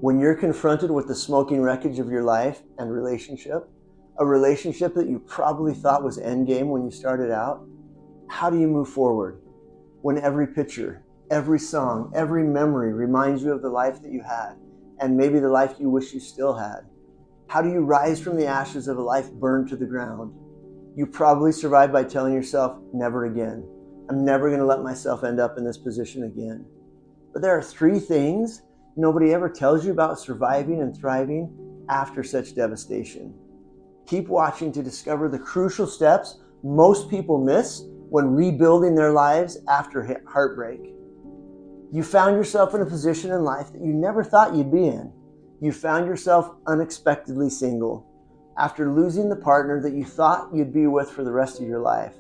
When you're confronted with the smoking wreckage of your life and relationship, a relationship that you probably thought was endgame when you started out, how do you move forward? When every picture, every song, every memory reminds you of the life that you had, and maybe the life you wish you still had. How do you rise from the ashes of a life burned to the ground? You probably survived by telling yourself, never again. I'm never going to let myself end up in this position again. But there are three things nobody ever tells you about surviving and thriving after such devastation. Keep watching to discover the crucial steps most people miss when rebuilding their lives after heartbreak. You found yourself in a position in life that you never thought you'd be in. You found yourself unexpectedly single after losing the partner that you thought you'd be with for the rest of your life.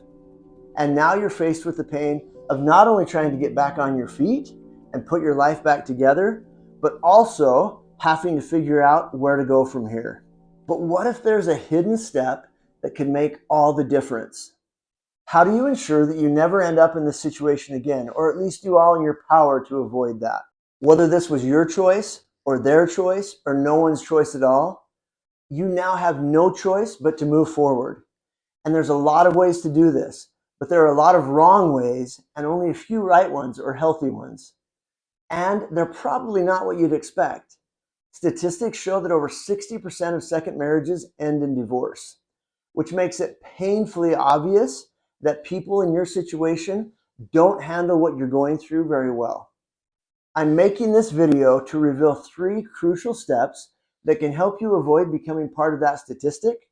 And now you're faced with the pain of not only trying to get back on your feet and put your life back together, but also having to figure out where to go from here. But what if there's a hidden step that can make all the difference? How do you ensure that you never end up in this situation again, or at least do all in your power to avoid that? Whether this was your choice or their choice or no one's choice at all, you now have no choice but to move forward. And there's a lot of ways to do this, but there are a lot of wrong ways and only a few right ones or healthy ones. And they're probably not what you'd expect. Statistics show that over 60% of second marriages end in divorce, which makes it painfully obvious that people in your situation don't handle what you're going through very well. I'm making this video to reveal three crucial steps that can help you avoid becoming part of that statistic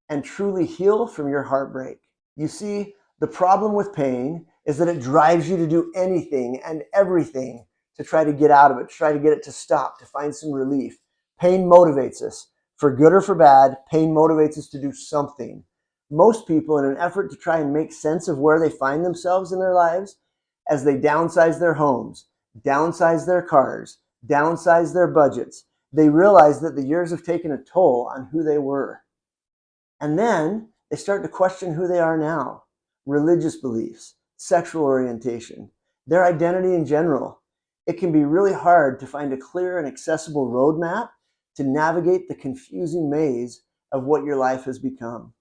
and truly heal from your heartbreak. You see, the problem with pain is that it drives you to do anything and everything to try to get out of it, to try to get it to stop, to find some relief. Pain motivates us. For good or for bad, pain motivates us to do something. Most people, in an effort to try and make sense of where they find themselves in their lives, as they downsize their homes, downsize their cars, downsize their budgets, they realize that the years have taken a toll on who they were. And then they start to question who they are now. Religious beliefs, sexual orientation, their identity in general. It can be really hard to find a clear and accessible roadmap to navigate the confusing maze of what your life has become.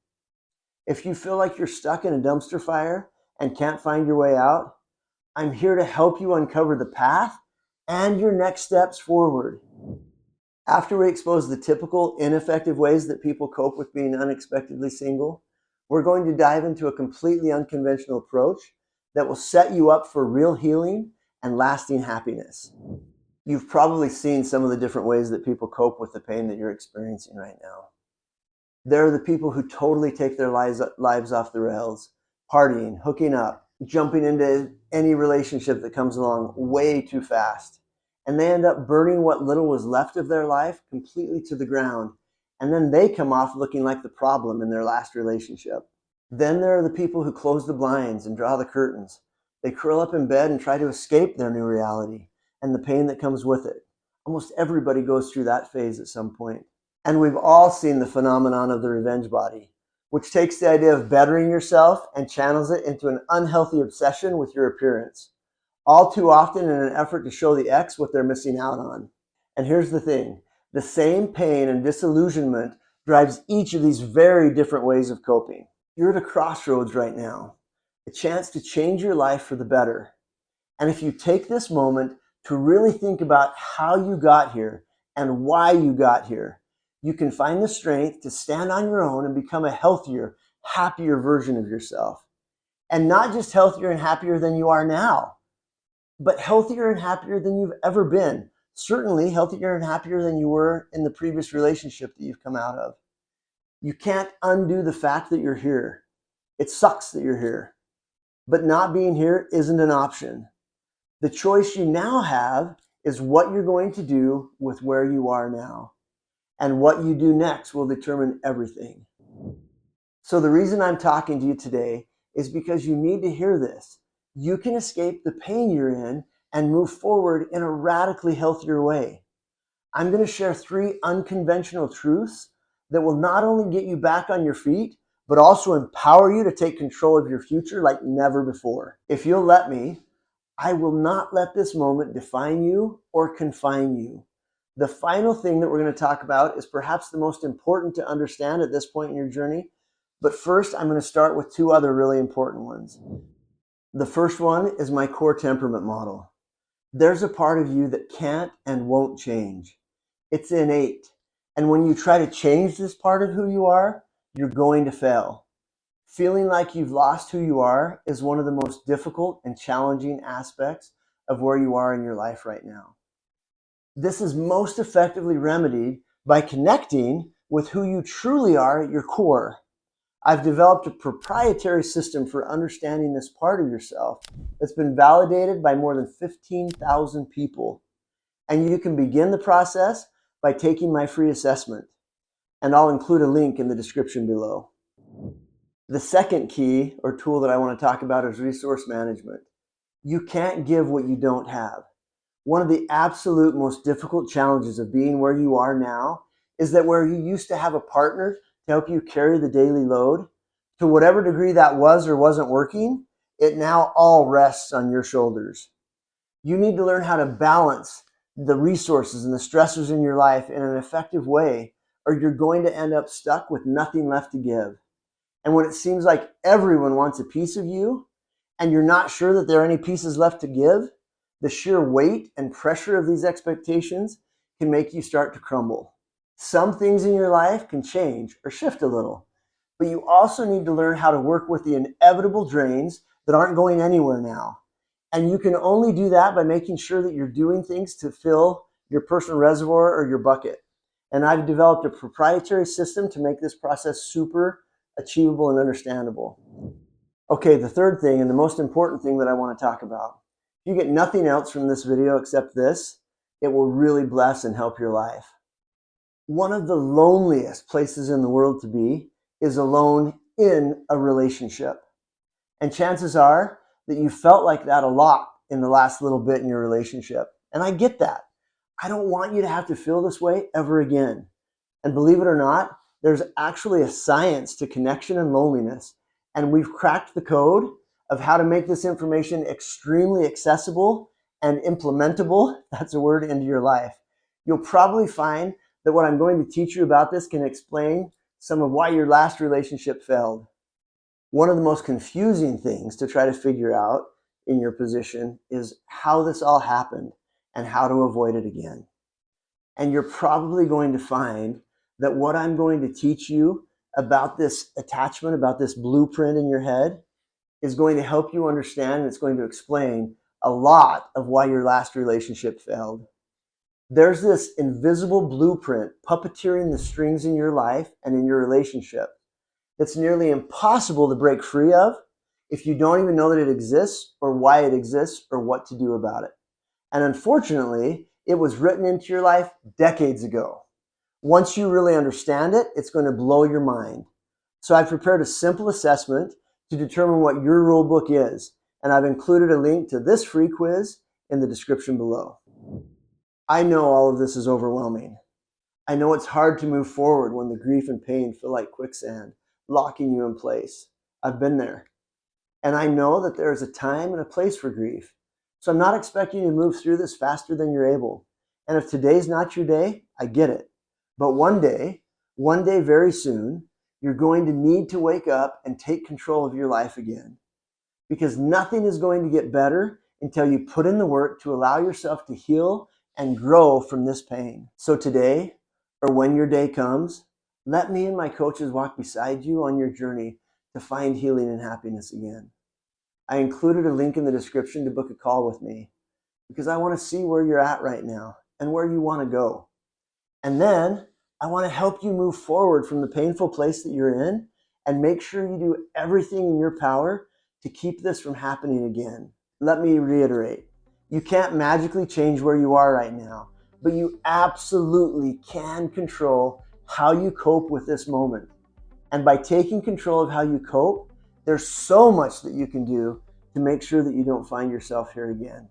If you feel like you're stuck in a dumpster fire and can't find your way out, I'm here to help you uncover the path and your next steps forward. After we expose the typical ineffective ways that people cope with being unexpectedly single, we're going to dive into a completely unconventional approach that will set you up for real healing and lasting happiness. You've probably seen some of the different ways that people cope with the pain that you're experiencing right now. There are the people who totally take their lives off the rails, partying, hooking up, jumping into any relationship that comes along way too fast. And they end up burning what little was left of their life completely to the ground. And then they come off looking like the problem in their last relationship. Then there are the people who close the blinds and draw the curtains. They curl up in bed and try to escape their new reality and the pain that comes with it. Almost everybody goes through that phase at some point. And we've all seen the phenomenon of the revenge body, which takes the idea of bettering yourself and channels it into an unhealthy obsession with your appearance. All too often in an effort to show the ex what they're missing out on. And here's the thing, the same pain and disillusionment drives each of these very different ways of coping. You're at a crossroads right now, a chance to change your life for the better. And if you take this moment to really think about how you got here and why you got here, you can find the strength to stand on your own and become a healthier, happier version of yourself. And not just healthier and happier than you are now, but healthier and happier than you've ever been. Certainly healthier and happier than you were in the previous relationship that you've come out of. You can't undo the fact that you're here. It sucks that you're here, but not being here isn't an option. The choice you now have is what you're going to do with where you are now. And what you do next will determine everything. So the reason I'm talking to you today is because you need to hear this. You can escape the pain you're in and move forward in a radically healthier way. I'm going to share three unconventional truths that will not only get you back on your feet, but also empower you to take control of your future like never before. If you'll let me, I will not let this moment define you or confine you. The final thing that we're going to talk about is perhaps the most important to understand at this point in your journey. But first, I'm going to start with two other really important ones. The first one is my core temperament model. There's a part of you that can't and won't change. It's innate. And when you try to change this part of who you are, you're going to fail. Feeling like you've lost who you are is one of the most difficult and challenging aspects of where you are in your life right now. This is most effectively remedied by connecting with who you truly are at your core. I've developed a proprietary system for understanding this part of yourself that's been validated by more than 15,000 people. And you can begin the process by taking my free assessment. And I'll include a link in the description below. The second key or tool that I want to talk about is resource management. You can't give what you don't have. One of the absolute most difficult challenges of being where you are now is that where you used to have a partner to help you carry the daily load, to whatever degree that was or wasn't working, it now all rests on your shoulders. You need to learn how to balance the resources and the stressors in your life in an effective way, or you're going to end up stuck with nothing left to give. And when it seems like everyone wants a piece of you, and you're not sure that there are any pieces left to give, the sheer weight and pressure of these expectations can make you start to crumble. Some things in your life can change or shift a little, but you also need to learn how to work with the inevitable drains that aren't going anywhere now. And you can only do that by making sure that you're doing things to fill your personal reservoir or your bucket. And I've developed a proprietary system to make this process super achievable and understandable. Okay, the third thing and the most important thing that I want to talk about. If you get nothing else from this video except this, it will really bless and help your life. One of the loneliest places in the world to be is alone in a relationship. And chances are that you felt like that a lot in the last little bit in your relationship. And I get that. I don't want you to have to feel this way ever again. And believe it or not, there's actually a science to connection and loneliness. And we've cracked the code of how to make this information extremely accessible and implementable, that's a word, into your life. You'll probably find that what I'm going to teach you about this can explain some of why your last relationship failed. One of the most confusing things to try to figure out in your position is how this all happened and how to avoid it again. And you're probably going to find that what I'm going to teach you about this attachment, about this blueprint in your head, is going to help you understand, and it's going to explain a lot of why your last relationship failed. There's this invisible blueprint puppeteering the strings in your life and in your relationship that's nearly impossible to break free of if you don't even know that it exists or why it exists or what to do about it. And unfortunately, it was written into your life decades ago. Once you really understand it, it's going to blow your mind. So I've prepared a simple assessment to determine what your rule book is, and I've included a link to this free quiz in the description below. I know all of this is overwhelming. I know it's hard to move forward when the grief and pain feel like quicksand, locking you in place. I've been there. And I know that there is a time and a place for grief. So I'm not expecting you to move through this faster than you're able. And if today's not your day, I get it. But one day very soon, you're going to need to wake up and take control of your life again. Because nothing is going to get better until you put in the work to allow yourself to heal and grow from this pain. So today, or when your day comes, let me and my coaches walk beside you on your journey to find healing and happiness again. I included a link in the description to book a call with me because I want to see where you're at right now and where you want to go. And then I want to help you move forward from the painful place that you're in and make sure you do everything in your power to keep this from happening again. Let me reiterate, you can't magically change where you are right now, but you absolutely can control how you cope with this moment. And by taking control of how you cope, there's so much that you can do to make sure that you don't find yourself here again.